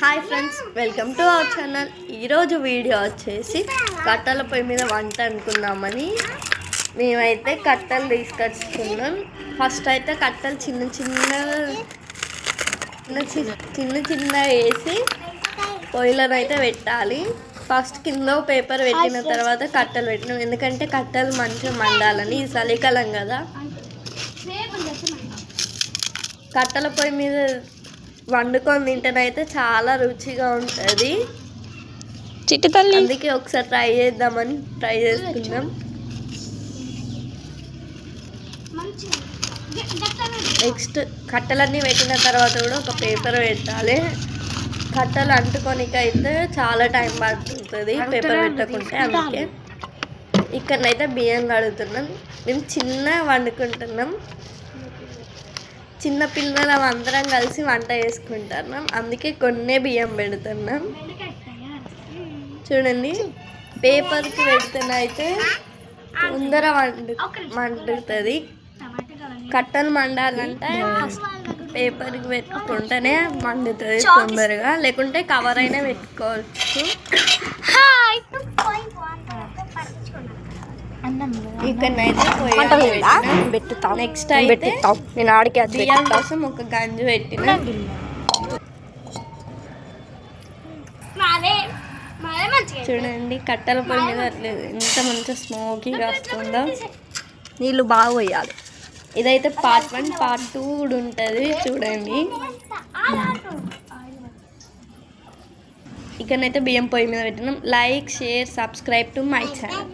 Hi friends, welcome to our channel. ఈరోజు video వచ్చేసి కట్టెల పొయ్యి మీద వంట అనుకుందామని మేమైతే కట్టెలు తీసుకొచ్చుకున్నాం. ఫస్ట్ అయితే కట్టెలు చిన్న వేసి పొయ్యిలను అయితే పెట్టాలి. ఫస్ట్ కింద పేపర్ పెట్టిన తర్వాత కట్టెలు పెట్టినాం, ఎందుకంటే కట్టెలు మంచిగా మండాలని. ఈ చలికాలం కదా, కట్టెల పొయ్యి మీద వండుకొని తింటేనైతే చాలా రుచిగా ఉంటుంది. అందుకే ఒకసారి ట్రై చేసుకుందాం. నెక్స్ట్ కట్టెలన్నీ పెట్టిన తర్వాత కూడా ఒక పేపర్ పెట్టాలి. కట్టెలు అంటుకోనికైతే చాలా టైం పడుతుంది పేపర్ పెట్టకుంటే. అందుకే ఇక్కడనైతే బియ్యం కడుగుతున్నాం. మేము చిన్న వండుకుంటున్నాం, చిన్న పిల్లలం అందరం కలిసి వంట చేసుకుంటున్నాం. అందుకే కొన్నే బియ్యం పెడుతున్నాం. చూడండి, పేపర్కి పెడుతున్న అయితే తొందర మండుతుంది. కట్టెలు మండాలంటే పేపర్కి పెట్టుకుంటేనే మండుతుంది తొందరగా, లేకుంటే కవర్ అయినా పెట్టుకోవచ్చు. ఇక్కడనైతే పెట్టుతాం. నెక్స్ట్ అయితే నేను ఆడికి బియ్యం కోసం ఒక గంజు పెట్టిన. చూడండి, కట్టెల పొయ్యి మీద ఎంత మంచిగా స్మోకీగా వస్తుందో. నీళ్ళు బాగా పోయాలి. ఇదైతే పార్ట్ 1, పార్ట్ 2 కూడా ఉంటుంది. చూడండి, ఇక్కడనైతే బియ్యం పొయ్యి మీద పెట్టినాం. Like, share, subscribe to my channel.